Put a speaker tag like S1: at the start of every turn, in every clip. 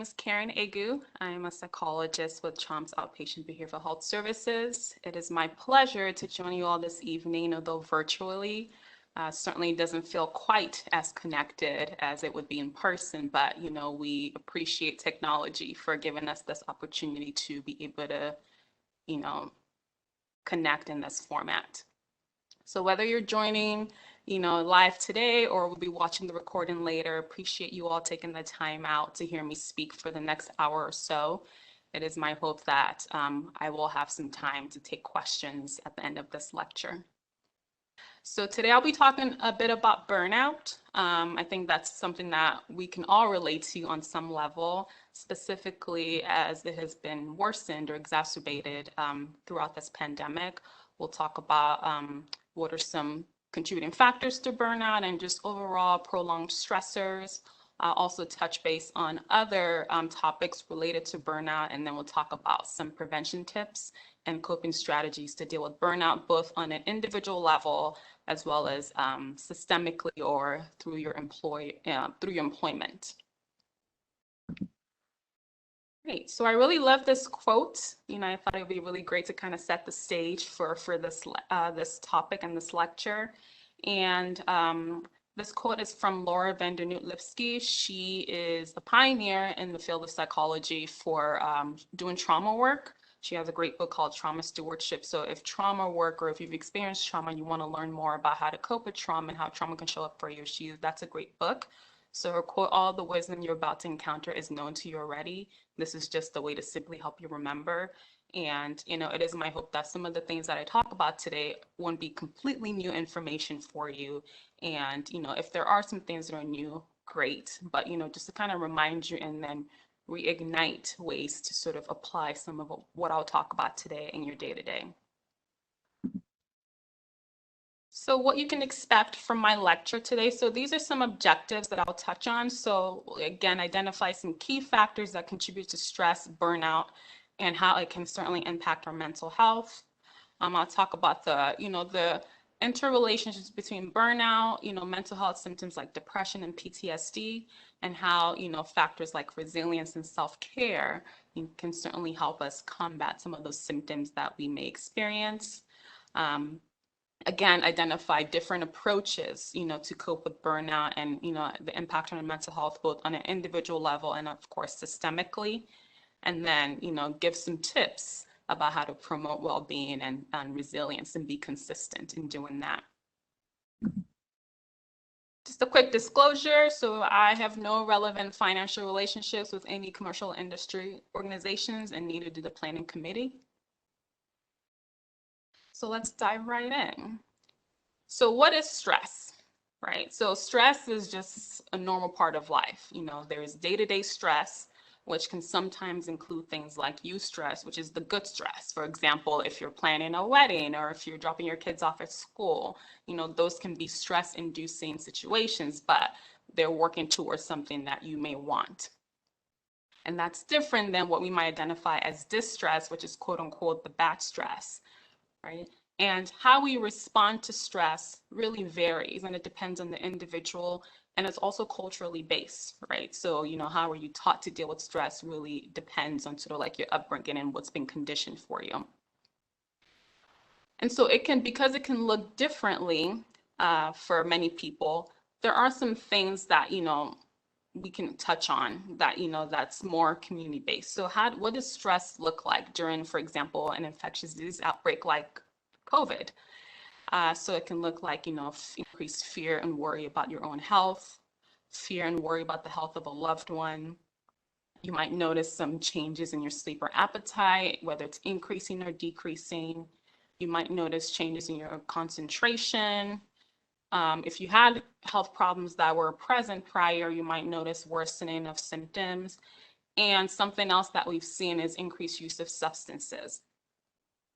S1: name is Karen Egu. I am a psychologist with CHOM's Outpatient Behavioral Health Services. It is my pleasure to join you all this evening, although virtually. Certainly doesn't feel quite as connected as it would be in person, but we appreciate technology for giving us this opportunity to be able to, connect in this format. So whether you're joining, live today or will be watching the recording later, appreciate you all taking the time out to hear me speak for the next hour or so. It is my hope that I will have some time to take questions at the end of this lecture. So today I'll be talking a bit about burnout. I think that's something that we can all relate to on some level, specifically as it has been worsened or exacerbated throughout this pandemic. We'll talk about what are some contributing factors to burnout and just overall prolonged stressors. I'll also touch base on other topics related to burnout, and then we'll talk about some prevention tips and coping strategies to deal with burnout, both on an individual level as well as systemically or through your employment. Great. So I really love this quote. I thought it would be really great to kind of set the stage for this topic and this lecture. And this quote is from Laura van der Noot-Lipsky. She is a pioneer in the field of psychology for doing trauma work. She has a great book called Trauma Stewardship. So if trauma work or if you've experienced trauma and you want to learn more about how to cope with trauma and how trauma can show up for you, that's a great book. So her quote, "All the wisdom you're about to encounter is known to you already. This is just a way to simply help you remember." And, it is my hope that some of the things that I talk about today won't be completely new information for you. And, if there are some things that are new, great. But, just to kind of remind you and then reignite ways to sort of apply some of what I'll talk about today in your day-to-day. So what you can expect from my lecture today. So these are some objectives that I'll touch on. So again, identify some key factors that contribute to stress, burnout, and how it can certainly impact our mental health. I'll talk about the interrelationships between burnout, mental health symptoms like depression and PTSD, and how, factors like resilience and self-care can certainly help us combat some of those symptoms that we may experience. Again, identify different approaches, to cope with burnout and, the impact on our mental health, both on an individual level and of course, systemically. And then, give some tips about how to promote well-being and resilience and be consistent in doing that. Just a quick disclosure. So I have no relevant financial relationships with any commercial industry organizations, and neither do the planning committee. So let's dive right in. So what is stress, right? So stress is just a normal part of life. There's day-to-day stress, which can sometimes include things like eustress, which is the good stress. For example, if you're planning a wedding or if you're dropping your kids off at school, those can be stress-inducing situations, but they're working towards something that you may want. And that's different than what we might identify as distress, which is quote unquote the bad stress, right? And how we respond to stress really varies, and it depends on the individual, and it's also culturally based, right? So, how are you taught to deal with stress really depends on sort of like your upbringing and what's been conditioned for you. And so because it can look differently for many people, there are some things that, we can touch on that, that's more community based. So what does stress look like during, for example, an infectious disease outbreak like COVID? So it can look like, increased fear and worry about your own health, fear and worry about the health of a loved one. You might notice some changes in your sleep or appetite, whether it's increasing or decreasing. You might notice changes in your concentration. If you had health problems that were present prior, you might notice worsening of symptoms. And something else that we've seen is increased use of substances.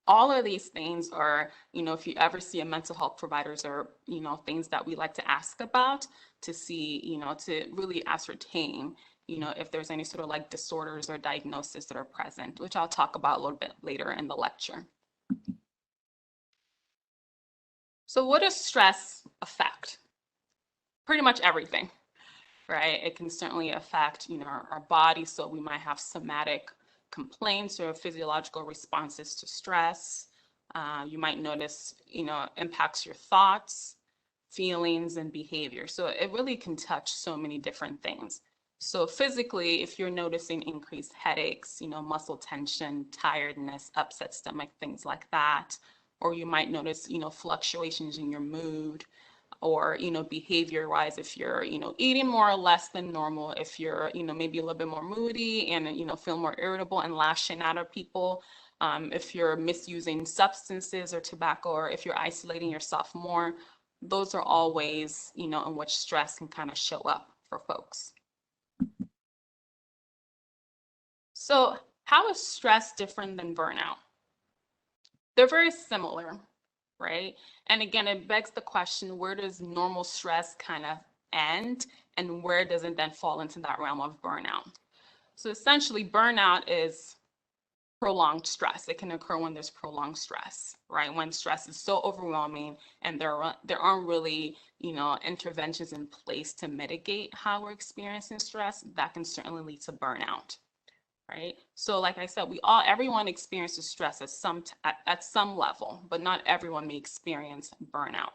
S1: All of these things are, if you ever see a mental health providers are, things that we like to ask about to see, to really ascertain, if there's any sort of like disorders or diagnoses that are present, which I'll talk about a little bit later in the lecture. So what does stress affect? Pretty much everything. right? It can certainly affect, our body. So we might have somatic complaints or physiological responses to stress. You might notice, impacts your thoughts, feelings, and behavior. So it really can touch so many different things. So physically, if you're noticing increased headaches, muscle tension, tiredness, upset stomach, things like that, or you might notice, fluctuations in your mood, or behavior wise, if you're eating more or less than normal, if you're maybe a little bit more moody and feel more irritable and lashing out at people, if you're misusing substances or tobacco, or if you're isolating yourself more, those are all ways in which stress can kind of show up for folks. So how is stress different than burnout? They're very similar, right? And again, it begs the question, where does normal stress kind of end, and where does it then fall into that realm of burnout? So essentially, burnout is prolonged stress. It can occur when there's prolonged stress, right? When stress is so overwhelming and there aren't really, interventions in place to mitigate how we're experiencing stress, that can certainly lead to burnout. Right? So like I said, everyone experiences stress at some level, but not everyone may experience burnout.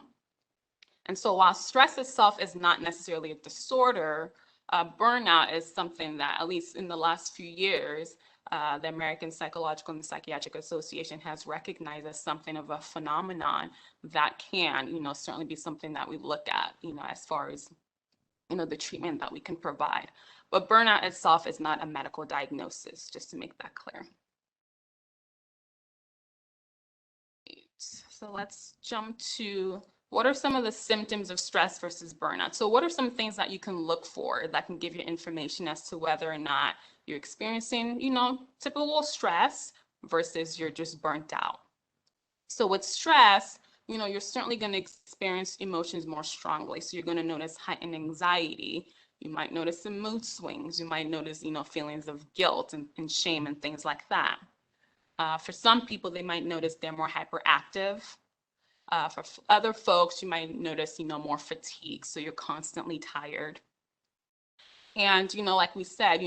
S1: And so while stress itself is not necessarily a disorder, burnout is something that, at least in the last few years, the American Psychological and Psychiatric Association has recognized as something of a phenomenon that can, certainly be something that we look at, as far as, the treatment that we can provide. But burnout itself is not a medical diagnosis, just to make that clear. So let's jump to, what are some of the symptoms of stress versus burnout? So what are some things that you can look for that can give you information as to whether or not you're experiencing, typical stress versus you're just burnt out? So with stress, you're certainly going to experience emotions more strongly. So you're going to notice heightened anxiety. You might notice some mood swings. You might notice, feelings of guilt and shame and things like that. For some people, they might notice they're more hyperactive. For other folks, you might notice, more fatigue. So you're constantly tired. And, like we said,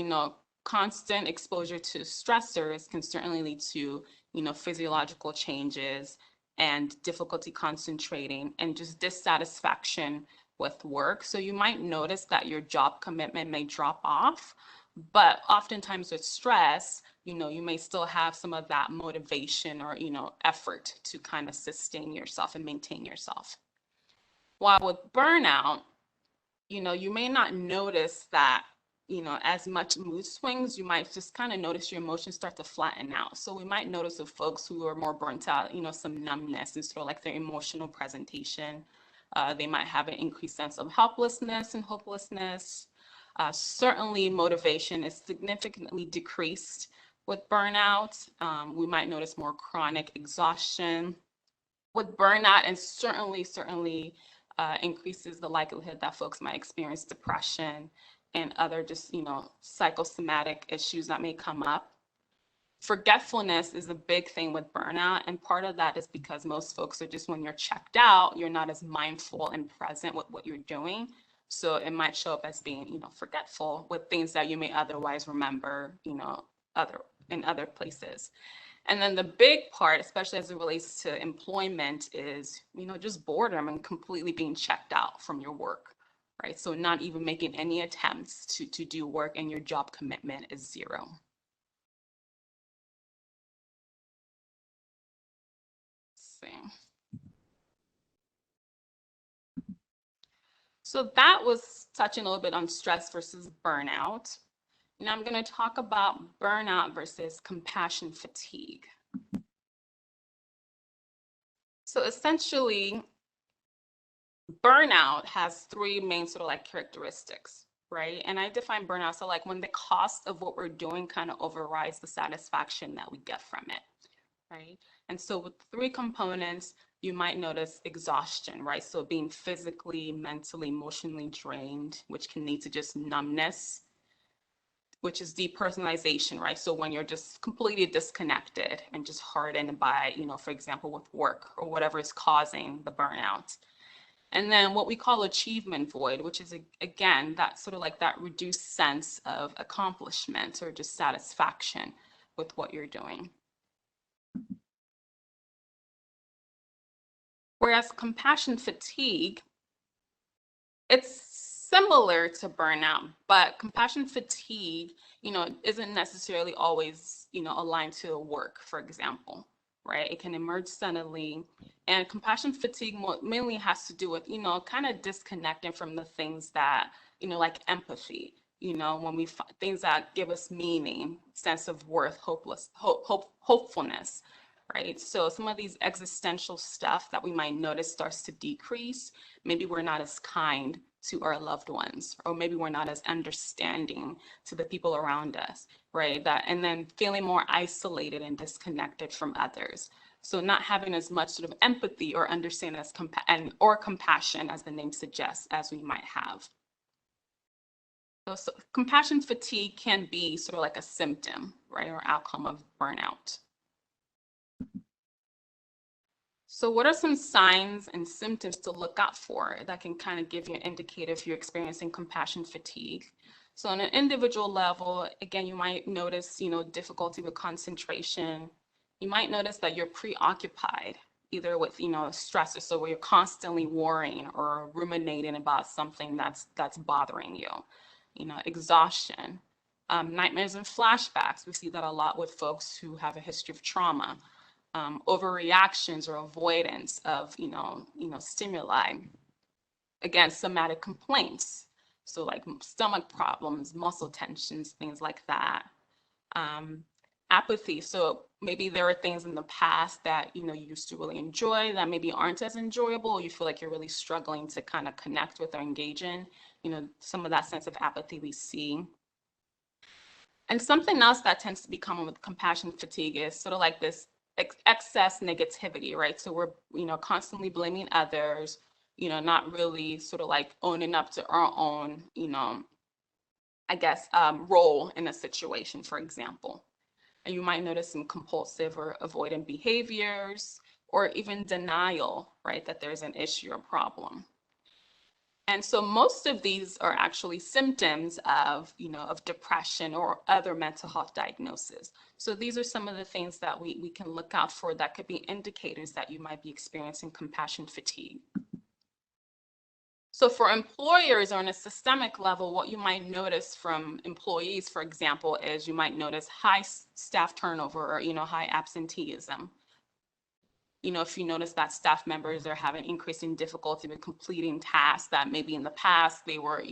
S1: constant exposure to stressors can certainly lead to, physiological changes and difficulty concentrating and just dissatisfaction with work. So you might notice that your job commitment may drop off, but oftentimes with stress, you may still have some of that motivation or, effort to kind of sustain yourself and maintain yourself. While with burnout, you may not notice that, as much mood swings. You might just kind of notice your emotions start to flatten out. So we might notice with folks who are more burnt out, some numbness and sort of like their emotional presentation. They might have an increased sense of helplessness and hopelessness. Certainly motivation is significantly decreased with burnout. We might notice more chronic exhaustion with burnout, and certainly increases the likelihood that folks might experience depression and other just, psychosomatic issues that may come up. Forgetfulness is a big thing with burnout, and part of that is because most folks are just, when you're checked out, you're not as mindful and present with what you're doing. So it might show up as being, forgetful with things that you may otherwise remember, in other places. And then the big part, especially as it relates to employment, is, just boredom and completely being checked out from your work, right? So not even making any attempts to do work, and your job commitment is zero. Let's see. So that was touching a little bit on stress versus burnout. Now I'm going to talk about burnout versus compassion fatigue. So essentially, burnout has three main sort of like characteristics, right? And I define burnout, so like when the cost of what we're doing kind of overrides the satisfaction that we get from it, right? And so with three components, you might notice exhaustion, right? So being physically, mentally, emotionally drained, which can lead to just numbness, which is depersonalization, right? So when you're just completely disconnected and just hardened by, for example, with work or whatever is causing the burnout. And then what we call achievement void, which is, again, that sort of like that reduced sense of accomplishment or just satisfaction with what you're doing. Whereas compassion fatigue, it's similar to burnout, but compassion fatigue, isn't necessarily always, aligned to work, for example, right? It can emerge suddenly. And compassion fatigue mainly has to do with, kind of disconnecting from the things that, like empathy, when we find things that give us meaning, sense of worth, hopefulness, right? So some of these existential stuff that we might notice starts to decrease. Maybe we're not as kind to our loved ones, or maybe we're not as understanding to the people around us, right? And then feeling more isolated and disconnected from others. So not having as much sort of empathy or understanding or compassion, as the name suggests, as we might have. So compassion fatigue can be sort of like a symptom, right, or outcome of burnout. So what are some signs and symptoms to look out for that can kind of give you an indicator if you're experiencing compassion fatigue? So on an individual level, again, you might notice, difficulty with concentration. You might notice that you're preoccupied, either with, stressors, so where you're constantly worrying or ruminating about something that's bothering you. Exhaustion, nightmares and flashbacks. We see that a lot with folks who have a history of trauma. Overreactions or avoidance of, stimuli. Again, somatic complaints. So like stomach problems, muscle tensions, things like that. Apathy. So maybe there are things in the past that, you used to really enjoy that maybe aren't as enjoyable, or you feel like you're really struggling to kind of connect with or engage in, some of that sense of apathy we see. And something else that tends to be common with compassion fatigue is sort of like this excess negativity, right? So we're, constantly blaming others, not really sort of like owning up to our own, I guess, role in a situation, for example. And you might notice some compulsive or avoidant behaviors, or even denial, right, that there's an issue or problem. And so most of these are actually symptoms of, of depression or other mental health diagnosis. So these are some of the things that we can look out for that could be indicators that you might be experiencing compassion fatigue. So for employers, or on a systemic level, what you might notice from employees, for example, is you might notice high staff turnover, or, high absenteeism. If you notice that staff members are having increasing difficulty with completing tasks that maybe in the past they were,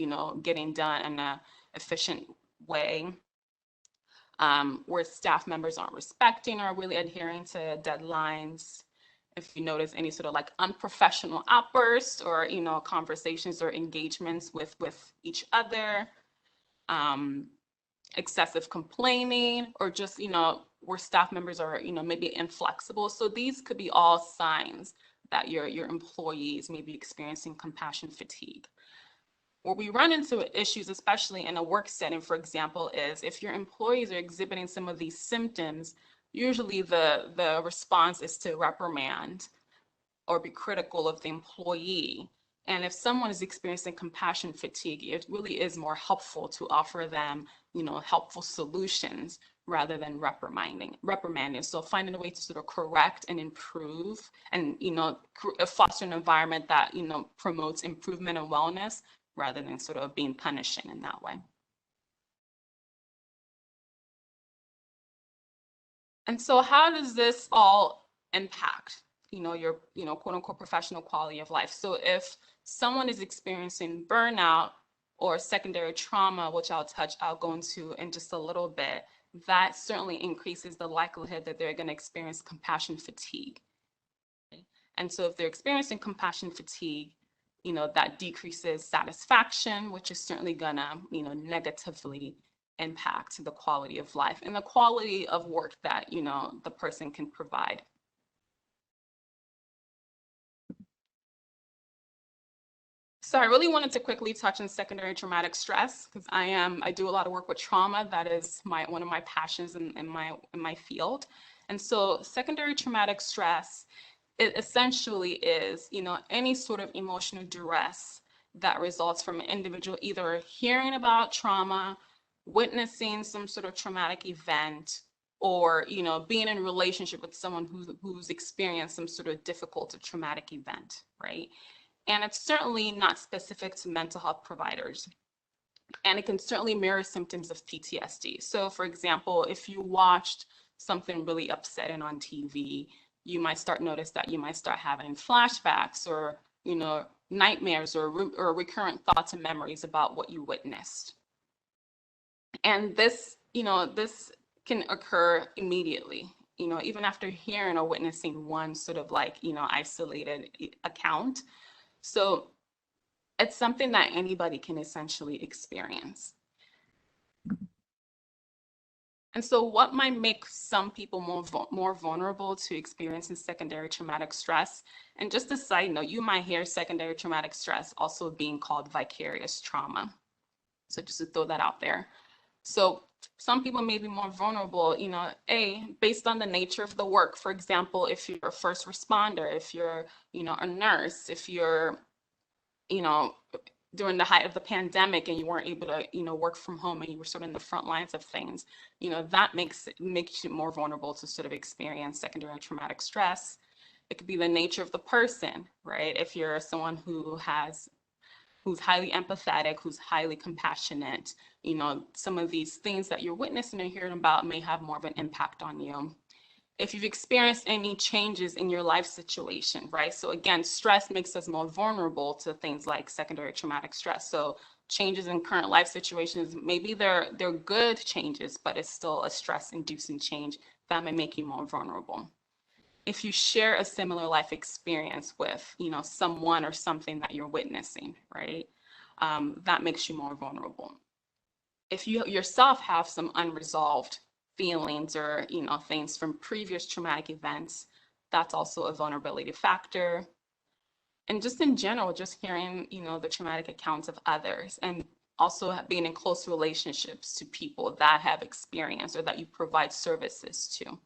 S1: getting done in an efficient way, where staff members aren't respecting or really adhering to deadlines. If you notice any sort of like unprofessional outbursts or, conversations or engagements with each other, excessive complaining, or just, where staff members are, maybe inflexible. So these could be all signs that your employees may be experiencing compassion fatigue. Where we run into issues, especially in a work setting, for example, is if your employees are exhibiting some of these symptoms, usually the response is to reprimand or be critical of the employee. And if someone is experiencing compassion fatigue, it really is more helpful to offer them, helpful solutions rather than reprimanding. So finding a way to sort of correct and improve and, foster an environment that, promotes improvement and wellness rather than sort of being punishing in that way. And so how does this all impact, your, quote unquote, professional quality of life? So if someone is experiencing burnout or secondary trauma, which I'll go into in just a little bit, that certainly increases the likelihood that they're going to experience compassion fatigue. And so if they're experiencing compassion fatigue, that decreases satisfaction, which is certainly gonna, negatively impact the quality of life and the quality of work that, the person can provide. So I really wanted to quickly touch on secondary traumatic stress because I do a lot of work with trauma. That is one of my passions in my field. And so secondary traumatic stress it essentially is, any sort of emotional duress that results from an individual either hearing about trauma, witnessing some sort of traumatic event, or being in a relationship with someone who's experienced some sort of difficult or traumatic event, right? And it's certainly not specific to mental health providers. And it can certainly mirror symptoms of PTSD. So, for example, if you watched something really upsetting on TV, you might start notice that you might start having flashbacks or nightmares or recurrent thoughts and memories about what you witnessed. And this can occur immediately, even after hearing or witnessing one sort of isolated account. So it's something that anybody can essentially experience. And so what might make some people more vulnerable to experiencing secondary traumatic stress? And just a side note, you might hear secondary traumatic stress also being called vicarious trauma. So just to throw that out there. So some people may be more vulnerable, based on the nature of the work. For example, if you're a first responder, if you're, a nurse, if you're, during the height of the pandemic and you weren't able to, work from home and you were sort of in the front lines of things, that makes you more vulnerable to sort of experience secondary traumatic stress. It could be the nature of the person, right? If you're someone who's highly empathetic, who's highly compassionate, some of these things that you're witnessing and hearing about may have more of an impact on you. If you've experienced any changes in your life situation, right? So again, stress makes us more vulnerable to things like secondary traumatic stress. So changes in current life situations, maybe they're good changes, but it's still a stress-inducing change that may make you more vulnerable. If you share a similar life experience with, someone or something that you're witnessing, right? That makes you more vulnerable. If you yourself have some unresolved feelings or, things from previous traumatic events, that's also a vulnerability factor. And just in general, just hearing, the traumatic accounts of others and also being in close relationships to people that have experienced or that you provide services to.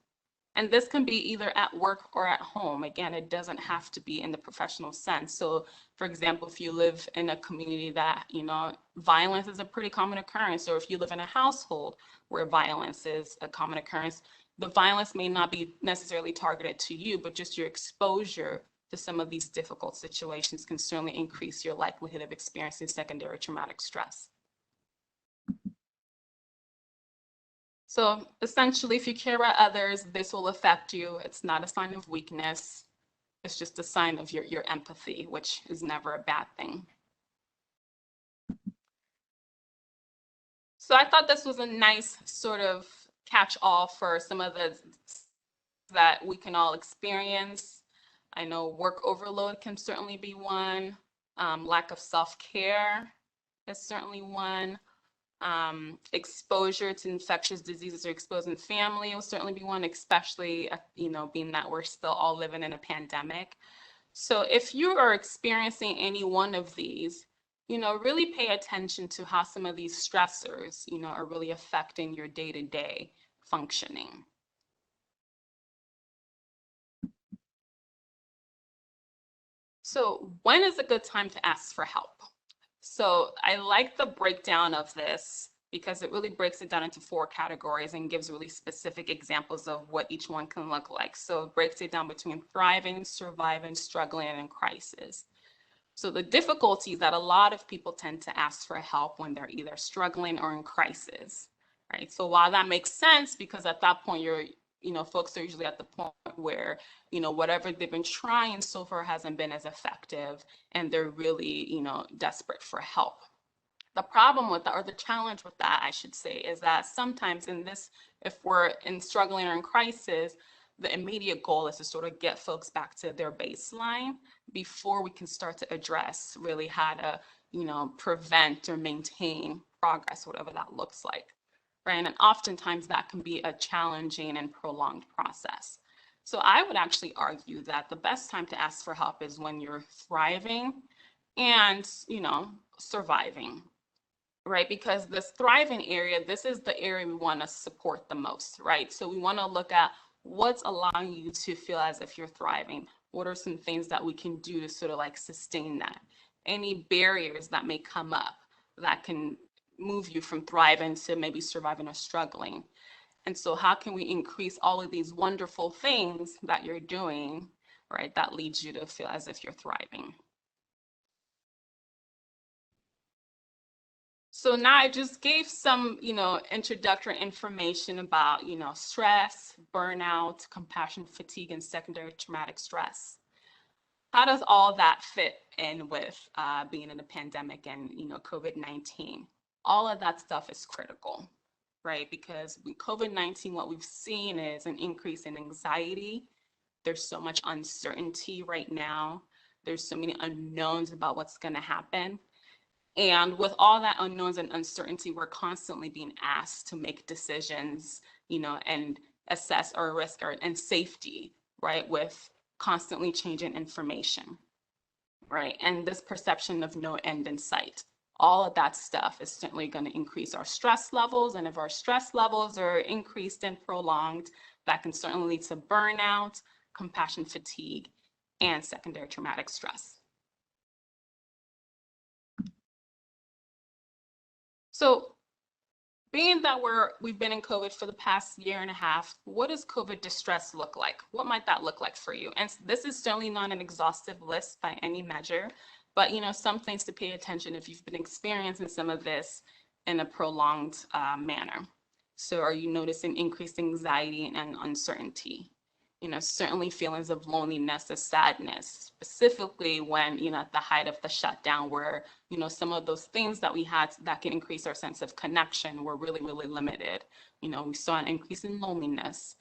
S1: And this can be either at work or at home. Again, it doesn't have to be in the professional sense. So, for example, if you live in a community that, violence is a pretty common occurrence, or if you live in a household where violence is a common occurrence, the violence may not be necessarily targeted to you, but just your exposure to some of these difficult situations can certainly increase your likelihood of experiencing secondary traumatic stress. So essentially, if you care about others, this will affect you. It's not a sign of weakness. It's just a sign of your empathy, which is never a bad thing. So I thought this was a nice sort of catch-all for some of the that we can all experience. I know work overload can certainly be one. Lack of self-care is certainly one. Exposure to infectious diseases or exposing family will certainly be one, especially, being that we're still all living in a pandemic. So if you are experiencing any one of these, really pay attention to how some of these stressors, are really affecting your day-to-day functioning. So when is a good time to ask for help? So I like the breakdown of this because it really breaks it down into 4 categories and gives really specific examples of what each one can look like. So it breaks it down between thriving, surviving, struggling, and crisis. So the difficulties that a lot of people tend to ask for help when they're either struggling or in crisis, right? So while that makes sense, because at that point folks are usually at the point where, whatever they've been trying so far hasn't been as effective and they're really, desperate for help. The problem with that, or the challenge with that, I should say, is that sometimes if we're in struggling or in crisis, the immediate goal is to sort of get folks back to their baseline before we can start to address really how to, prevent or maintain progress, whatever that looks like. Right? And oftentimes that can be a challenging and prolonged process. So I would actually argue that the best time to ask for help is when you're thriving and, surviving, right? Because this thriving area, this is the area we want to support the most, right? So we want to look at what's allowing you to feel as if you're thriving. What are some things that we can do to sort of like sustain that? Any barriers that may come up that can move you from thriving to maybe surviving or struggling? And so how can we increase all of these wonderful things that you're doing, right, that leads you to feel as if you're thriving? So now I just gave some, introductory information about, stress, burnout, compassion fatigue, and secondary traumatic stress. How does all that fit in with being in a pandemic and, COVID-19? All of that stuff is critical, right? Because with COVID-19, what we've seen is an increase in anxiety. There's so much uncertainty right now. There's so many unknowns about what's going to happen. And with all that unknowns and uncertainty, we're constantly being asked to make decisions, and assess our risk and safety, right, with constantly changing information, right? And this perception of no end in sight. All of that stuff is certainly going to increase our stress levels. And if our stress levels are increased and prolonged, that can certainly lead to burnout, compassion fatigue, and secondary traumatic stress. So being that we've been in COVID for the past year and a half, what does COVID distress look like? What might that look like for you? And this is certainly not an exhaustive list by any measure, but some things to pay attention if you've been experiencing some of this in a prolonged manner. So are you noticing increased anxiety and uncertainty? Certainly feelings of loneliness or sadness, specifically when, at the height of the shutdown where, some of those things that we had that can increase our sense of connection were really, really limited. We saw an increase in loneliness,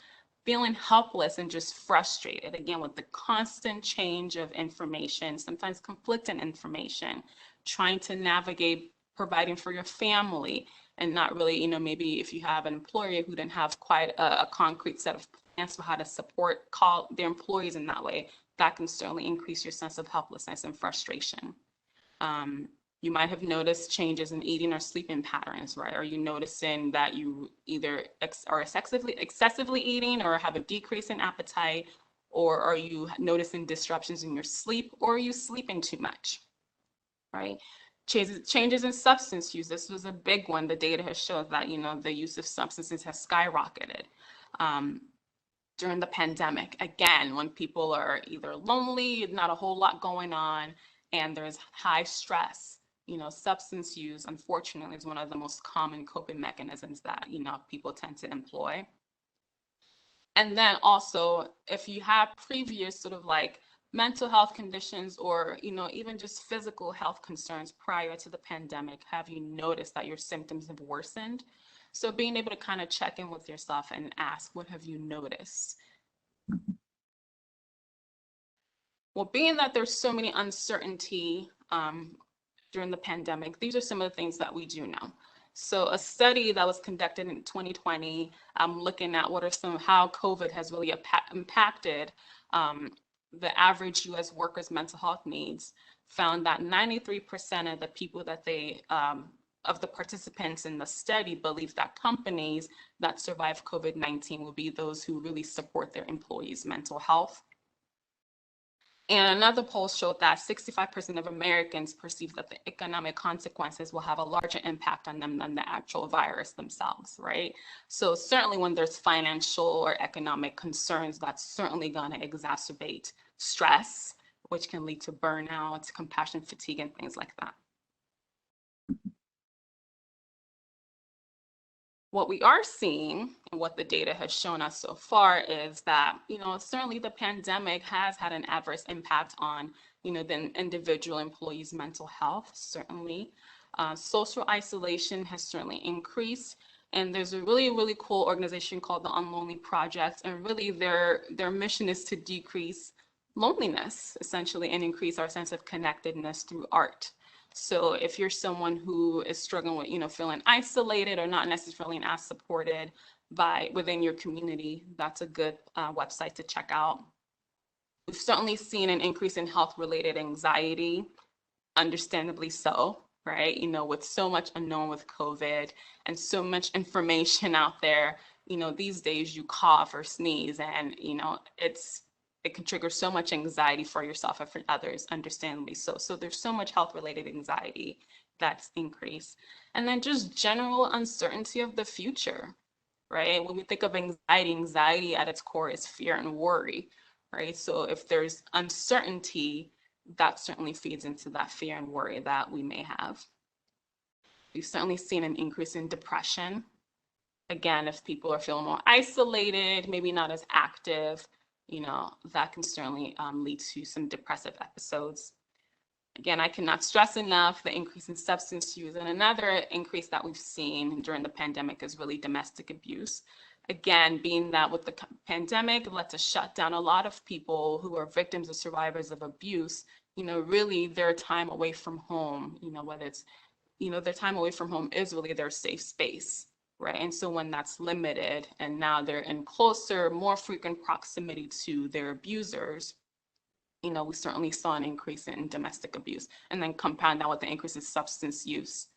S1: feeling helpless and just frustrated, again, with the constant change of information, sometimes conflicting information, trying to navigate providing for your family and not really, maybe if you have an employer who didn't have quite a concrete set of plans for how to support their employees in that way, that can certainly increase your sense of helplessness and frustration. You might have noticed changes in eating or sleeping patterns, right? Are you noticing that you either are excessively eating or have a decrease in appetite, or are you noticing disruptions in your sleep, or are you sleeping too much, right? Changes in substance use. This was a big one. The data has shown that, the use of substances has skyrocketed during the pandemic. Again, when people are either lonely, not a whole lot going on, and there's high stress, substance use, unfortunately, is one of the most common coping mechanisms that, people tend to employ. And then also, if you have previous sort of like mental health conditions or, even just physical health concerns prior to the pandemic, have you noticed that your symptoms have worsened? So being able to kind of check in with yourself and ask, what have you noticed? Well, being that there's so many uncertainty during the pandemic, these are some of the things that we do know. So a study that was conducted in 2020, looking at how COVID has really impacted the average US worker's mental health needs, found that 93% of the people that of the participants in the study believe that companies that survive COVID-19 will be those who really support their employees' mental health. And another poll showed that 65% of Americans perceive that the economic consequences will have a larger impact on them than the actual virus themselves, right? So certainly when there's financial or economic concerns, that's certainly going to exacerbate stress, which can lead to burnout, compassion fatigue, and things like that. What we are seeing and what the data has shown us so far is that, certainly the pandemic has had an adverse impact on, the individual employees' mental health, certainly. Social isolation has certainly increased. And there's a really, really cool organization called the Unlonely Project. And really their mission is to decrease loneliness, essentially, and increase our sense of connectedness through art. So if you're someone who is struggling with, feeling isolated or not necessarily as supported within your community, that's a good website to check out. We've certainly seen an increase in health-related anxiety, understandably so, right? With so much unknown with COVID and so much information out there, these days you cough or sneeze and, it can trigger so much anxiety for yourself and for others, understandably so. So there's so much health-related anxiety that's increased. And then just general uncertainty of the future, right? When we think of anxiety, anxiety at its core is fear and worry, right? So if there's uncertainty, that certainly feeds into that fear and worry that we may have. We've certainly seen an increase in depression. Again, if people are feeling more isolated, maybe not as active, that can certainly lead to some depressive episodes. Again, I cannot stress enough the increase in substance use. And another increase that we've seen during the pandemic is really domestic abuse. Again, being that with the pandemic, led to shut down a lot of people who are victims or survivors of abuse, really their time away from home, whether it's, their time away from home is really their safe space, right? And so when that's limited and now they're in closer, more frequent proximity to their abusers, we certainly saw an increase in domestic abuse, and then compound that with the increase in substance use,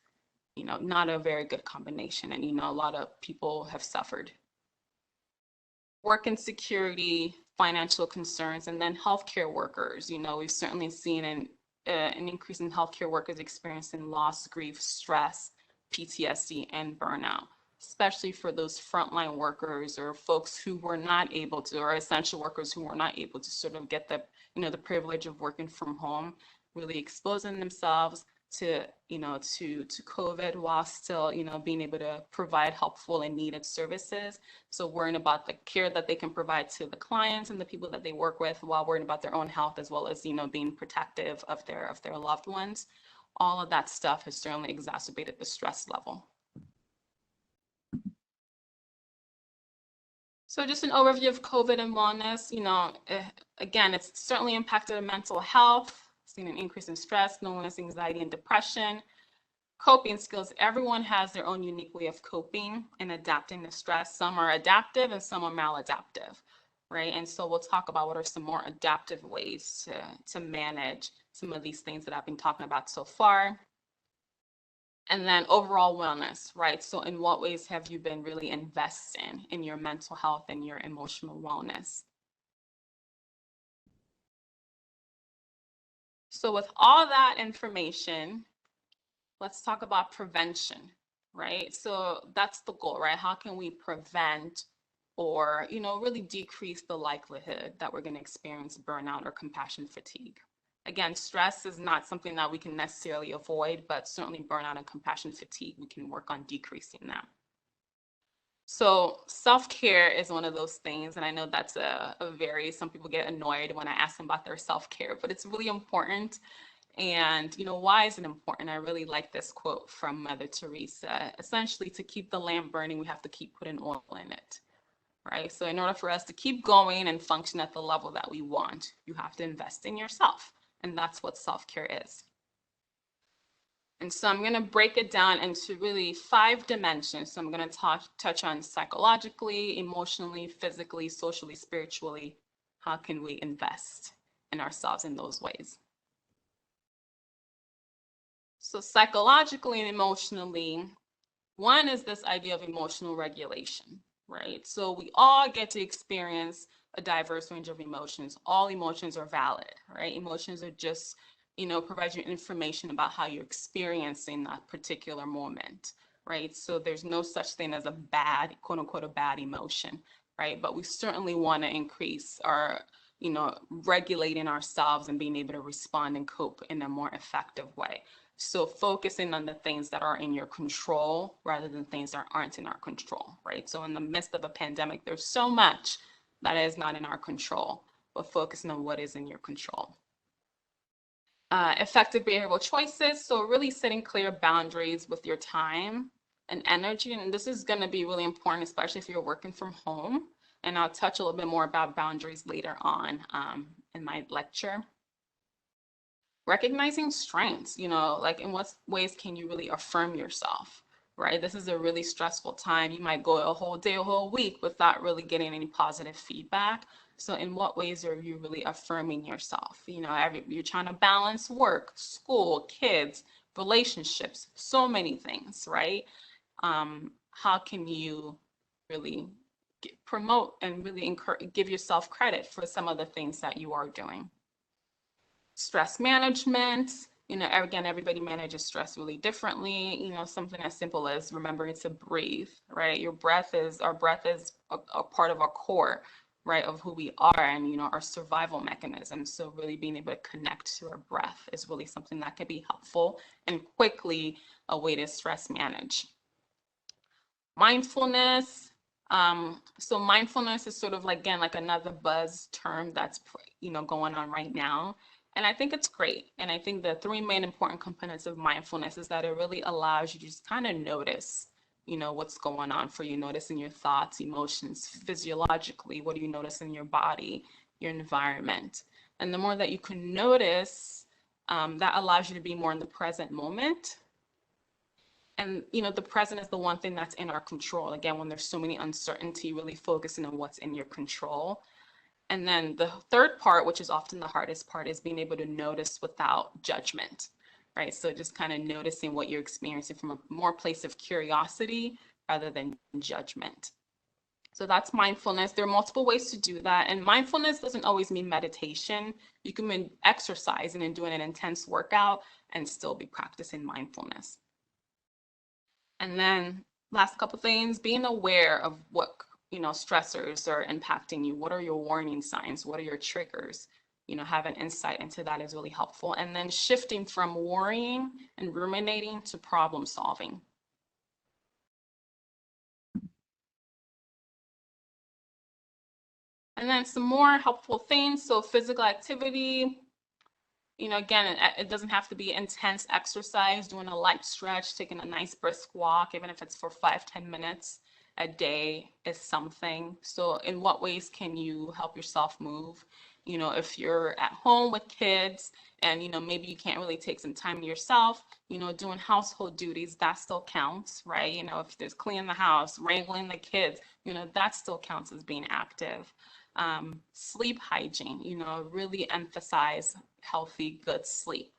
S1: not a very good combination. And, a lot of people have suffered. Work insecurity, financial concerns, and then healthcare workers. We've certainly seen an increase in healthcare workers experiencing loss, grief, stress, PTSD, and burnout, especially for those frontline workers or folks who were not able to, or essential workers who were not able to sort of get the privilege of working from home, really exposing themselves to COVID while still, being able to provide helpful and needed services. So worrying about the care that they can provide to the clients and the people that they work with, while worrying about their own health, as well as, being protective of their loved ones. All of that stuff has certainly exacerbated the stress level. So just an overview of COVID and wellness, again, it's certainly impacted mental health, seen an increase in stress, loneliness, anxiety, and depression. Coping skills, everyone has their own unique way of coping and adapting to stress. Some are adaptive and some are maladaptive, right? And so we'll talk about what are some more adaptive ways to manage some of these things that I've been talking about so far. And then overall wellness, right? So in what ways have you been really investing in your mental health and your emotional wellness? So with all that information, let's talk about prevention, right? So that's the goal, right? How can we prevent or, really decrease the likelihood that we're going to experience burnout or compassion fatigue? Again, stress is not something that we can necessarily avoid, but certainly burnout and compassion fatigue, we can work on decreasing that. So self-care is one of those things, and I know that's some people get annoyed when I ask them about their self-care, but it's really important. And, why is it important? I really like this quote from Mother Teresa. Essentially, to keep the lamp burning, we have to keep putting oil in it, right? So in order for us to keep going and function at the level that we want, you have to invest in yourself. And that's what self-care is. And so I'm going to break it down into really 5 dimensions. So I'm going to touch on psychologically, emotionally, physically, socially, spiritually. How can we invest in ourselves in those ways? So psychologically and emotionally, one is this idea of emotional regulation, right? So we all get to experience a diverse range of emotions. All emotions are valid, right? Emotions are just, provide you information about how you're experiencing that particular moment, right? So there's no such thing as a bad, quote unquote, a bad emotion, right? But we certainly want to increase our, regulating ourselves and being able to respond and cope in a more effective way. So focusing on the things that are in your control rather than things that aren't in our control, right? So in the midst of a pandemic, there's so much that is not in our control, but focusing on what is in your control. Effective behavioral choices. So really setting clear boundaries with your time and energy. And this is going to be really important, especially if you're working from home. And I'll touch a little bit more about boundaries later on in my lecture. Recognizing strengths, like in what ways can you really affirm yourself, right? This is a really stressful time. You might go a whole day, a whole week without really getting any positive feedback. So in what ways are you really affirming yourself? You're trying to balance work, school, kids, relationships, so many things, right? How can you really promote and really give yourself credit for some of the things that you are doing. Stress management, again, everybody manages stress really differently. Something as simple as remembering to breathe, right? Our breath is a part of our core, right, of who we are and, our survival mechanism. So really being able to connect to our breath is really something that can be helpful and quickly a way to stress manage. Mindfulness. So mindfulness is sort of like, again, like another buzz term that's, going on right now. And I think it's great. And I think the three main important components of mindfulness is that it really allows you to just kind of notice, what's going on for you, noticing your thoughts, emotions, physiologically, what do you notice in your body, your environment. And the more that you can notice, that allows you to be more in the present moment. And, the present is the one thing that's in our control. Again, when there's so many uncertainty, really focusing on what's in your control. And then the third part, which is often the hardest part, is being able to notice without judgment, right? So just kind of noticing what you're experiencing from a more place of curiosity rather than judgment. So that's mindfulness. There are multiple ways to do that. And mindfulness doesn't always mean meditation. You can be exercising and doing an intense workout and still be practicing mindfulness. And then last couple things, being aware of what stressors are impacting you. What are your warning signs? What are your triggers? Having insight into that is really helpful. And then shifting from worrying and ruminating to problem solving. And then some more helpful things. So physical activity, again, it doesn't have to be intense exercise, doing a light stretch, taking a nice brisk walk, even if it's for 5-10 minutes a day is something. So in what ways can you help yourself move? If you're at home with kids and, maybe you can't really take some time to yourself, doing household duties, that still counts, right? If there's cleaning the house, wrangling the kids, that still counts as being active. Sleep hygiene, really emphasize healthy, good sleep,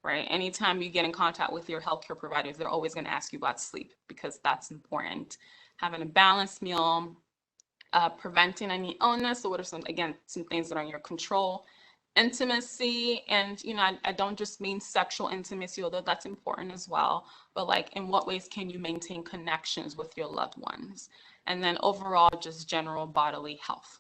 S1: right? Anytime you get in contact with your healthcare providers, they're always going to ask you about sleep because that's important. Having a balanced meal, preventing any illness. So what are some things that are in your control? Intimacy, and I don't just mean sexual intimacy, although that's important as well, but like in what ways can you maintain connections with your loved ones? And then overall, just general bodily health.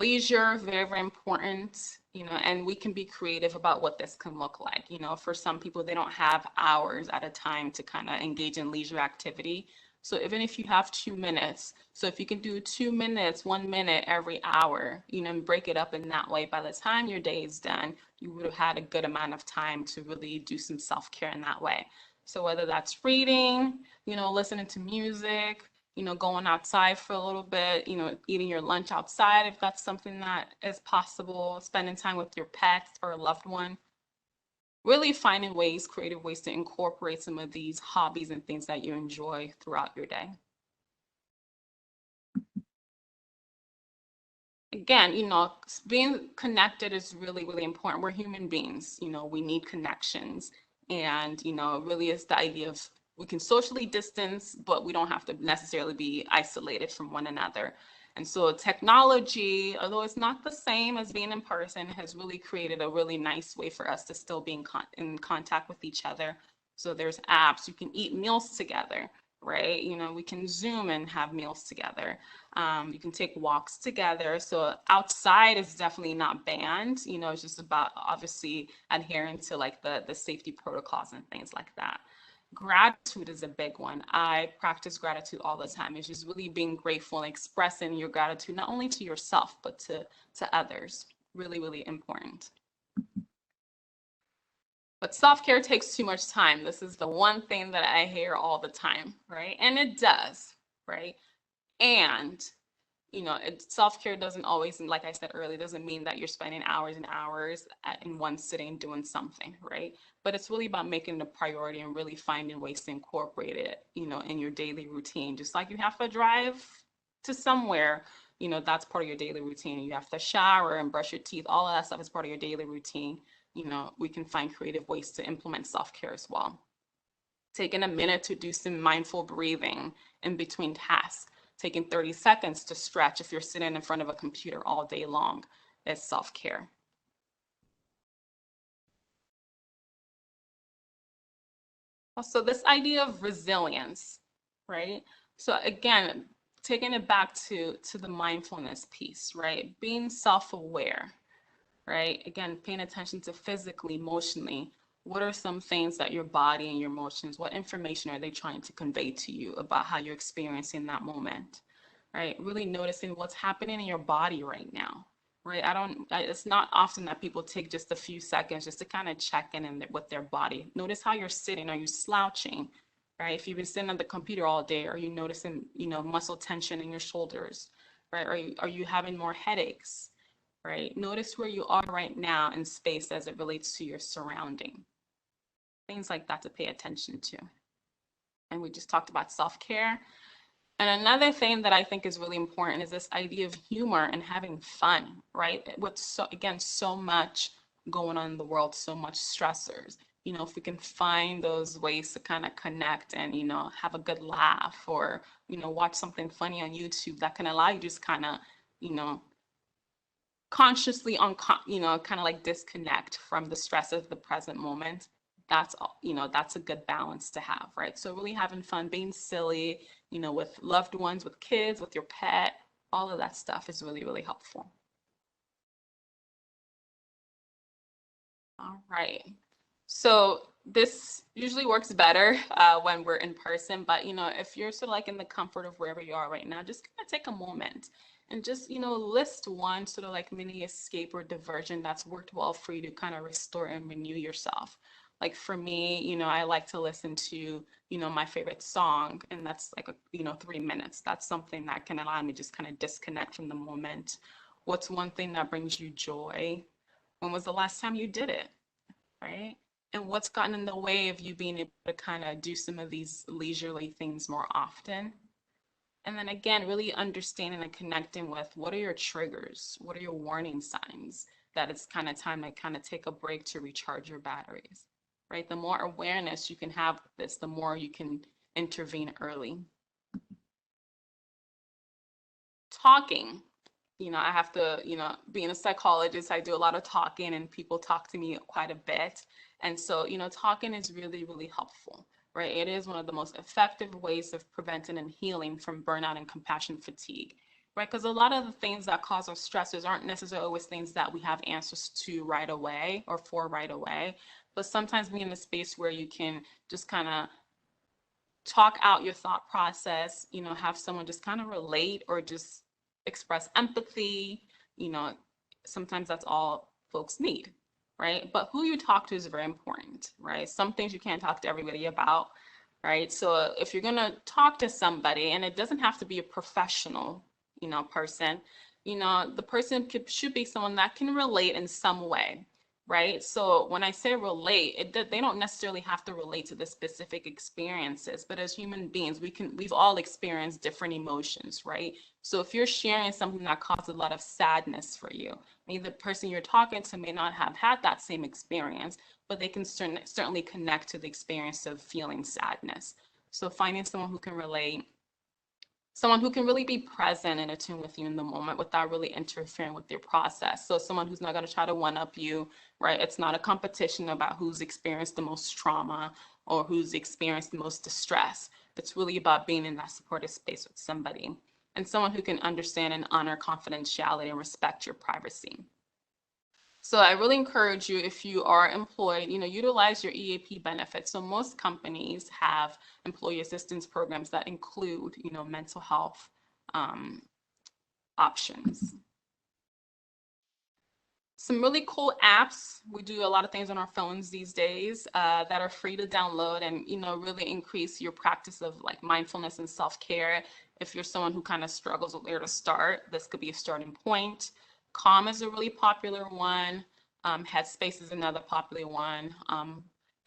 S1: Leisure, very, very important, and we can be creative about what this can look like. For some people, they don't have hours at a time to kind of engage in leisure activity. So even if you have 2 minutes, so if you can do 2 minutes, 1 minute every hour, and break it up in that way, by the time your day is done, you would have had a good amount of time to really do some self-care in that way. So whether that's reading, listening to music, going outside for a little bit, eating your lunch outside if that's something that is possible, spending time with your pets or a loved one. Really finding ways, creative ways to incorporate some of these hobbies and things that you enjoy throughout your day. Again, being connected is really, really important. We're human beings, we need connections. And, it really is the idea of we can socially distance, but we don't have to necessarily be isolated from one another. And so technology, although it's not the same as being in person, has really created a really nice way for us to still be in contact with each other. So there's apps, you can eat meals together, right? We can Zoom and have meals together. You can take walks together. So outside is definitely not banned. It's just about obviously adhering to like the safety protocols and things like that. Gratitude is a big one. I practice gratitude all the time. It's just really being grateful and expressing your gratitude, not only to yourself, but to others. Really, really important. But self-care takes too much time. This is the one thing that I hear all the time, right? And it does, right? And self-care doesn't always, like I said earlier, doesn't mean that you're spending hours and hours in one sitting doing something, right? But it's really about making it a priority and really finding ways to incorporate it, in your daily routine. Just like you have to drive to somewhere, that's part of your daily routine. You have to shower and brush your teeth. All of that stuff is part of your daily routine. We can find creative ways to implement self-care as well. Taking a minute to do some mindful breathing in between tasks. taking 30 seconds to stretch if you're sitting in front of a computer all day long is self-care. Also, this idea of resilience, right? So again, taking it back to the mindfulness piece, right? Being self-aware, right? Again, paying attention to physically, emotionally, what are some things that your body and your emotions, what information are they trying to convey to you about how you're experiencing that moment, right? Really noticing what's happening in your body right now, right? It's not often that people take just a few seconds just to kind of check in with their body. Notice how you're sitting. Are you slouching, right? If you've been sitting at the computer all day, are you noticing, muscle tension in your shoulders, right? Are you having more headaches? Right? Notice where you are right now in space as it relates to your surrounding. Things like that to pay attention to. And we just talked about self-care. And another thing that I think is really important is this idea of humor and having fun, right? With so much going on in the world, so much stressors. If we can find those ways to kind of connect and, have a good laugh or, watch something funny on YouTube that can allow you to just kind of, consciously kind of like disconnect from the stress of the present moment. That's a good balance to have, right? So really having fun, being silly, with loved ones, with kids, with your pet, all of that stuff is really, really helpful. All right. So this usually works better when we're in person, but if you're sort of like in the comfort of wherever you are right now, just kind of take a moment and just list one sort of like mini escape or diversion that's worked well for you to kind of restore and renew yourself. Like for me, I like to listen to my favorite song, and that's like 3 minutes. That's something that can allow me to just kind of disconnect from the moment. What's one thing that brings you joy? When was the last time you did it? Right? And what's gotten in the way of you being able to kind of do some of these leisurely things more often? And then again, really understanding and connecting with what are your triggers? What are your warning signs that it's kind of time to kind of take a break to recharge your batteries, right? The more awareness you can have with this, the more you can intervene early. Talking, I have to, being a psychologist, I do a lot of talking and people talk to me quite a bit. And so, talking is really, really helpful, right? It is one of the most effective ways of preventing and healing from burnout and compassion fatigue, right? Because a lot of the things that cause our stressors aren't necessarily always things that we have answers to right away or for right away. But sometimes being in a space where you can just kind of talk out your thought process, have someone just kind of relate or just express empathy, you know, sometimes that's all folks need, right? But who you talk to is very important, right? Some things you can't talk to everybody about, right? So if you're going to talk to somebody, and it doesn't have to be a professional, person, the person should be someone that can relate in some way, right? So when I say relate, they don't necessarily have to relate to the specific experiences, but as human beings, we've all experienced different emotions, right? So if you're sharing something that caused a lot of sadness for you, maybe the person you're talking to may not have had that same experience, but they can certainly connect to the experience of feeling sadness. So finding someone who can relate, someone who can really be present and attune with you in the moment without really interfering with your process. So someone who's not going to try to one up you, right? It's not a competition about who's experienced the most trauma or who's experienced the most distress. It's really about being in that supportive space with somebody, and someone who can understand and honor confidentiality and respect your privacy. So I really encourage you, if you are employed, utilize your EAP benefits. So most companies have employee assistance programs that include, mental health um, options. Some really cool apps. We do a lot of things on our phones these days that are free to download and, really increase your practice of like mindfulness and self-care. If you're someone who kind of struggles with where to start, this could be a starting point. Calm is a really popular one. Headspace is another popular one.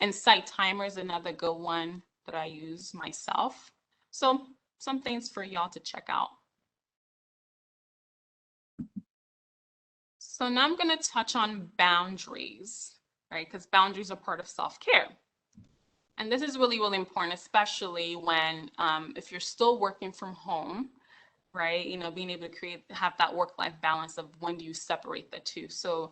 S1: Insight Timer is another good one that I use myself. So some things for y'all to check out. So now I'm going to touch on boundaries, right? Because boundaries are part of self-care. And this is really, really important, especially when if you're still working from home, right? Being able to have that work-life balance of when do you separate the two. So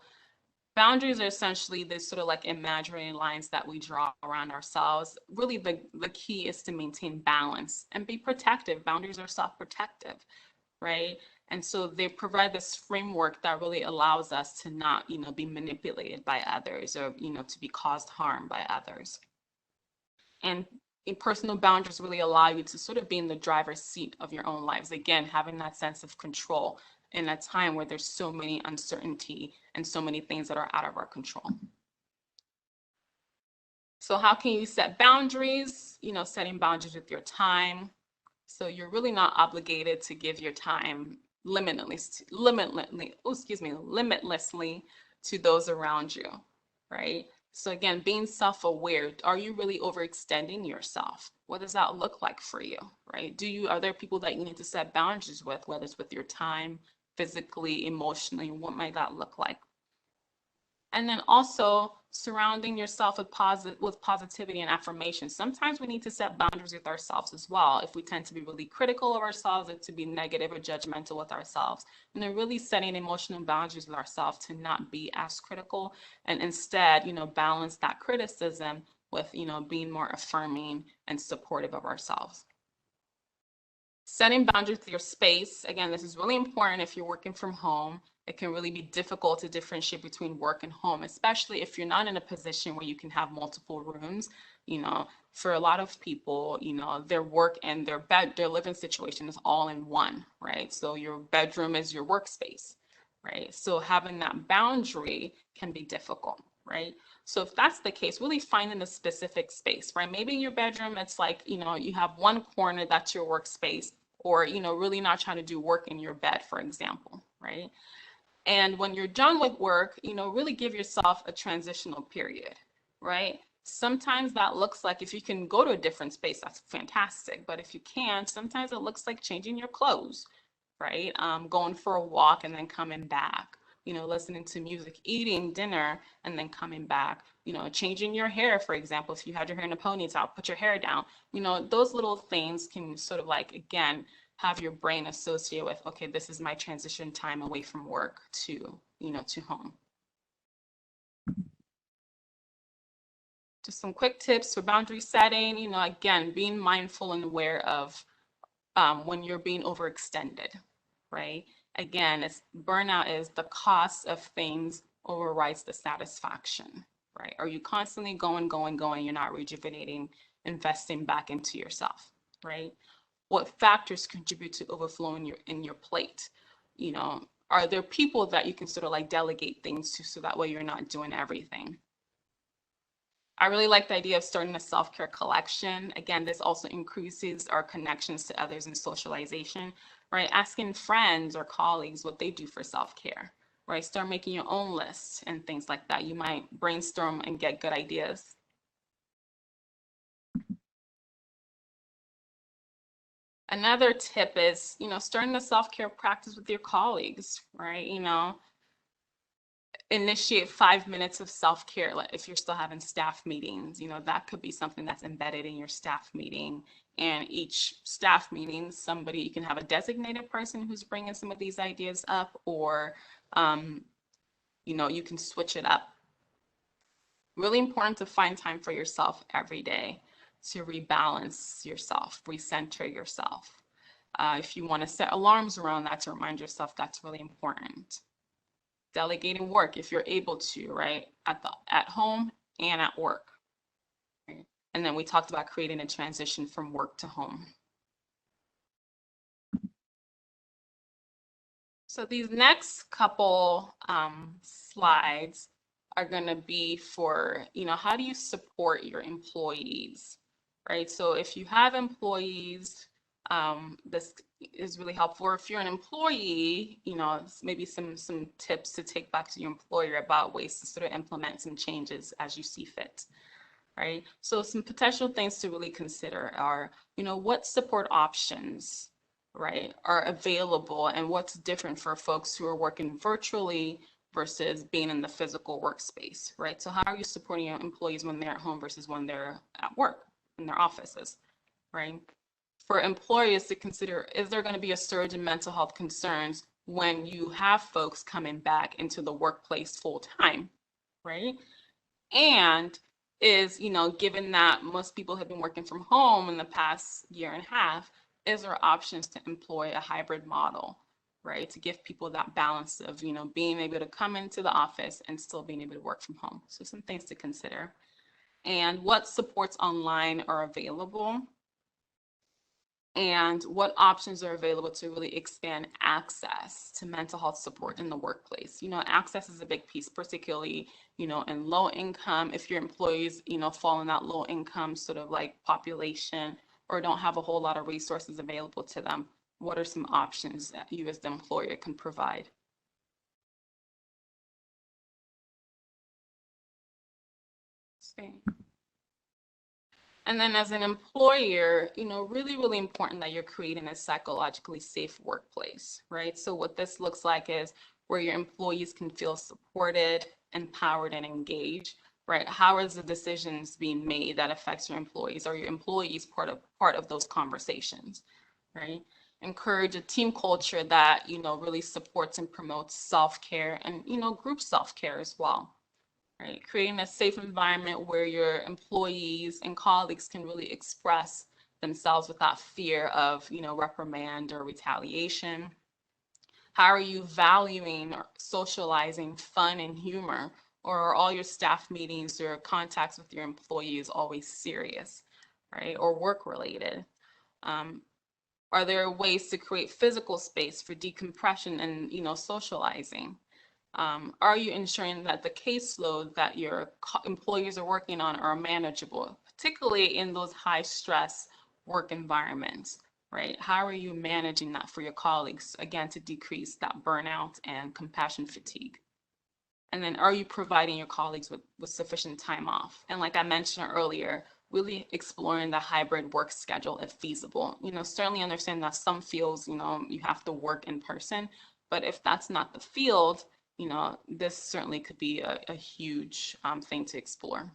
S1: boundaries are essentially this sort of like imaginary lines that we draw around ourselves. Really, the key is to maintain balance and be protective. Boundaries are self-protective, right? And so they provide this framework that really allows us to not, be manipulated by others or, to be caused harm by others. And personal boundaries really allow you to sort of be in the driver's seat of your own lives. Again, having that sense of control in a time where there's so many uncertainty and so many things that are out of our control. So how can you set boundaries? Setting boundaries with your time. So you're really not obligated to give your time limitlessly to those around you, right? So again, being self-aware, are you really overextending yourself? What does that look like for you, right? Are there people that you need to set boundaries with, whether it's with your time, physically, emotionally, what might that look like? And then also surrounding yourself with positivity and affirmation. Sometimes we need to set boundaries with ourselves as well. If we tend to be really critical of ourselves or to be negative or judgmental with ourselves, and then really setting emotional boundaries with ourselves to not be as critical and instead, balance that criticism with, being more affirming and supportive of ourselves. Setting boundaries with your space. Again, this is really important if you're working from home. It can really be difficult to differentiate between work and home, especially if you're not in a position where you can have multiple rooms. For a lot of people, their work and their living situation is all in one, right? So your bedroom is your workspace, right? So having that boundary can be difficult, right? So if that's the case, really finding a specific space, right? Maybe in your bedroom, it's like, you have one corner that's your workspace, or, really not trying to do work in your bed, for example, right? And when you're done with work, really give yourself a transitional period, right? Sometimes that looks like if you can go to a different space, that's fantastic. But if you can't, sometimes it looks like changing your clothes, right? Going for a walk and then coming back, listening to music, eating dinner, and then coming back, changing your hair, for example, if you had your hair in a ponytail, put your hair down, those little things can sort of like, again, have your brain associate with, okay, this is my transition time away from work to, to home. Just some quick tips for boundary setting, again, being mindful and aware of when you're being overextended, right? Again, burnout is the cost of things overrides the satisfaction, right? Are you constantly going, you're not rejuvenating, investing back into yourself, right? What factors contribute to overflowing in your plate? Are there people that you can sort of like delegate things to so that way you're not doing everything? I really like the idea of starting a self-care collection. Again, this also increases our connections to others and socialization, right? Asking friends or colleagues what they do for self-care, right? Start making your own lists and things like that. You might brainstorm and get good ideas. Another tip is, starting a self-care practice with your colleagues, right? Initiate 5 minutes of self-care. Like if you're still having staff meetings, that could be something that's embedded in your staff meeting. And each staff meeting, you can have a designated person who's bringing some of these ideas up, or, you can switch it up. Really important to find time for yourself every day to rebalance yourself, recenter yourself. If you want to set alarms around that to remind yourself, that's really important. Delegating work if you're able to, right? At home and at work. Right? And then we talked about creating a transition from work to home. So these next couple slides are going to be for, how do you support your employees, right? So if you have employees, this is really helpful. Or if you're an employee, maybe some tips to take back to your employer about ways to sort of implement some changes as you see fit, right? So some potential things to really consider are, what support options, right, are available and what's different for folks who are working virtually versus being in the physical workspace, right? So how are you supporting your employees when they're at home versus when they're at work in their offices, right? for employers to consider, is there going to be a surge in mental health concerns when you have folks coming back into the workplace full time, right? And is, given that most people have been working from home in the past year and a half, is there options to employ a hybrid model, right? To give people that balance of, being able to come into the office and still being able to work from home. So some things to consider. And what supports online are available, and what options are available to really expand access to mental health support in the workplace. Access is a big piece, particularly, in low income, if your employees, fall in that low income sort of like population or don't have a whole lot of resources available to them. What are some options that you as the employer can provide? See. And then as an employer, really, really important that you're creating a psychologically safe workplace, right? So what this looks like is where your employees can feel supported, empowered, and engaged, right? How is the decisions being made that affects your employees? Are your employees part of those conversations, right? Encourage a team culture that, really supports and promotes self-care and, group self-care as well. Right? Creating a safe environment where your employees and colleagues can really express themselves without fear of, reprimand or retaliation. How are you valuing or socializing fun and humor? Or are all your staff meetings or contacts with your employees always serious, right? Or work related? Are there ways to create physical space for decompression and, socializing? Are you ensuring that the caseload that your employees are working on are manageable, particularly in those high stress work environments, right? How are you managing that for your colleagues, again, to decrease that burnout and compassion fatigue? And then are you providing your colleagues with sufficient time off? And like I mentioned earlier, really exploring the hybrid work schedule if feasible. Certainly understand that some fields, you have to work in person, but if that's not the field, this certainly could be a huge thing to explore.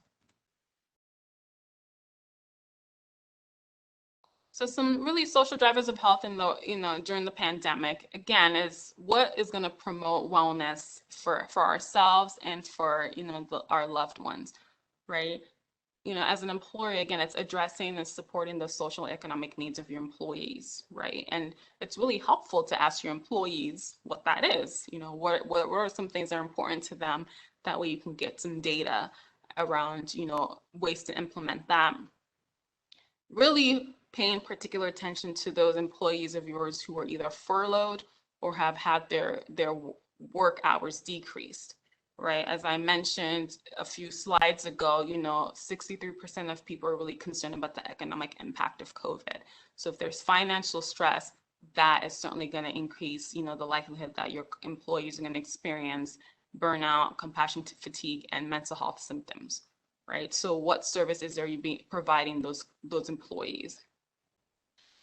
S1: So some really social drivers of health during the pandemic, again, is what is going to promote wellness for ourselves and for, our loved ones, right? As an employer, again, it's addressing and supporting the social economic needs of your employees, right? And it's really helpful to ask your employees what that is. What are some things that are important to them? That way you can get some data around, ways to implement that. Really paying particular attention to those employees of yours who are either furloughed or have had their work hours decreased, right? As I mentioned a few slides ago, 63% of people are really concerned about the economic impact of COVID. So if there's financial stress, that is certainly going to increase, the likelihood that your employees are going to experience burnout, compassion fatigue, and mental health symptoms, right? So what services are you providing those employees?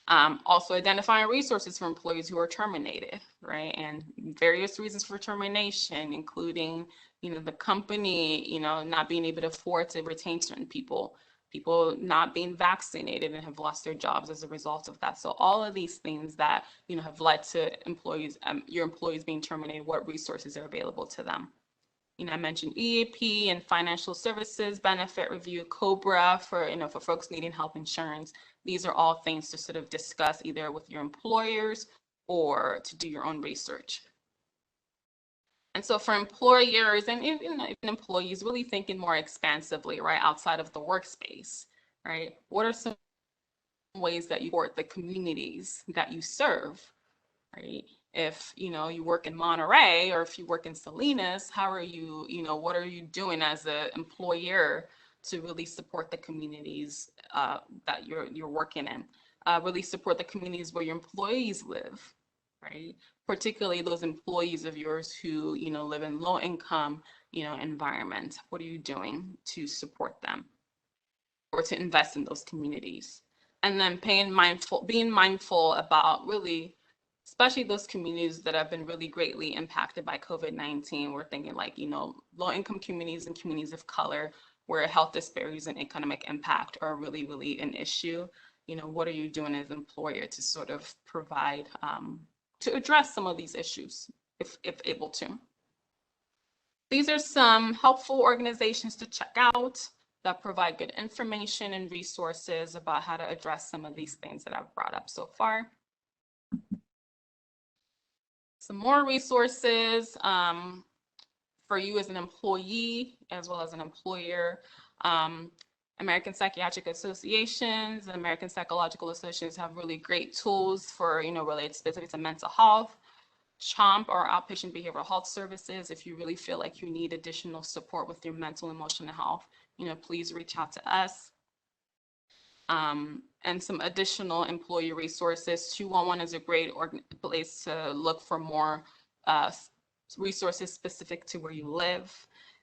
S1: Also identifying resources for employees who are terminated, right? And various reasons for termination, including, the company, not being able to afford to retain certain people not being vaccinated and have lost their jobs as a result of that. So all of these things that, have led to your employees being terminated, what resources are available to them. I mentioned EAP and financial services, benefit review, COBRA for folks needing health insurance. These are all things to sort of discuss either with your employers or to do your own research. And so for employers and even employees, really thinking more expansively, right, outside of the workspace, right? What are some ways that you support the communities that you serve, right? If you work in Monterey or if you work in Salinas, how are you, what are you doing as an employer to really support the communities that you're working in? Really support the communities where your employees live, right? Particularly those employees of yours who live in low income environments. What are you doing to support them or to invest in those communities? And then being mindful about really, especially those communities that have been really greatly impacted by COVID-19. We're thinking like, low income communities and communities of color where health disparities and economic impact are really, really an issue. what are you doing as an employer to sort of provide, to address some of these issues, if able to. These are some helpful organizations to check out that provide good information and resources about how to address some of these things that I've brought up so far. Some more resources for you as an employee as well as an employer. American Psychiatric Associations, American Psychological Associations have really great tools for, related specifically to mental health. CHOMP, or Outpatient Behavioral Health Services, if you really feel like you need additional support with your mental and emotional health, please reach out to us. And some additional employee resources. 211 is a great place to look for more resources specific to where you live.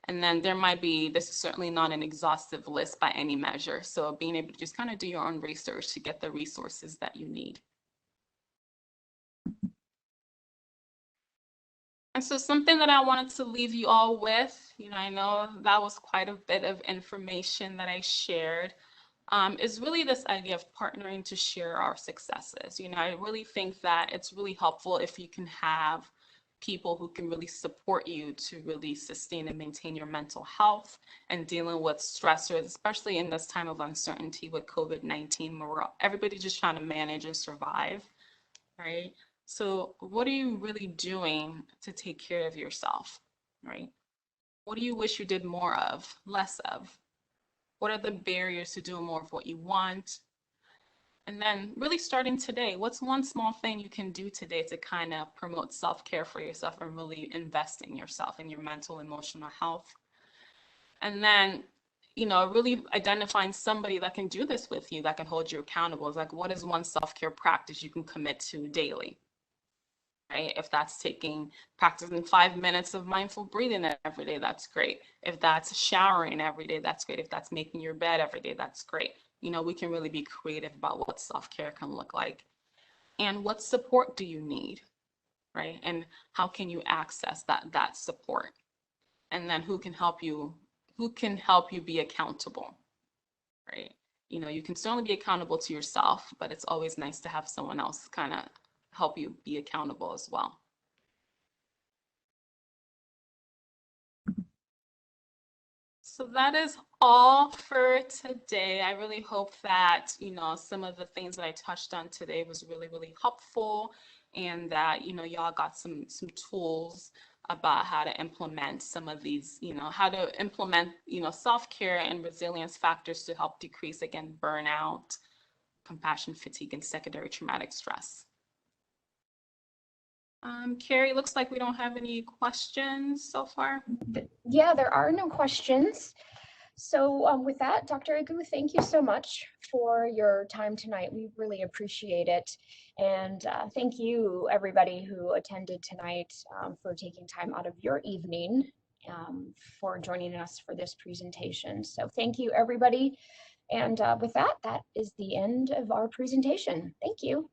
S1: And then there might be, this is certainly not an exhaustive list by any measure. So being able to just kind of do your own research to get the resources that you need. And so something that I wanted to leave you all with, I know that was quite a bit of information that I shared, is really this idea of partnering to share our successes. I really think that it's really helpful if you can have people who can really support you to really sustain and maintain your mental health and dealing with stressors, especially in this time of uncertainty with COVID-19, where everybody's just trying to manage and survive, right? So what are you really doing to take care of yourself, right? What do you wish you did more of, less of? What are the barriers to doing more of what you want? And then really starting today, what's one small thing you can do today to kind of promote self-care for yourself and really invest in yourself and your mental, emotional health? And then, really identifying somebody that can do this with you, that can hold you accountable. It's like, what is one self-care practice you can commit to daily? Right? If that's practicing 5 minutes of mindful breathing every day, that's great. If that's showering every day, that's great. If that's making your bed every day, that's great. We can really be creative about what self-care can look like. And what support do you need, right? And how can you access that support? And then who can help you be accountable, right? You can certainly be accountable to yourself, but it's always nice to have someone else kind of help you be accountable as well. So that is all for today. I really hope that, some of the things that I touched on today was really, really helpful, and that, y'all got some tools about how to implement some of these, how to implement, self-care and resilience factors to help decrease, again, burnout, compassion fatigue, and secondary traumatic stress. Carrie, looks like we don't have any questions so far.
S2: Yeah, there are no questions. So with that, Dr. Agu, thank you so much for your time tonight. We really appreciate it. And thank you, everybody who attended tonight, for taking time out of your evening for joining us for this presentation. So thank you, everybody. And with that, that is the end of our presentation. Thank you.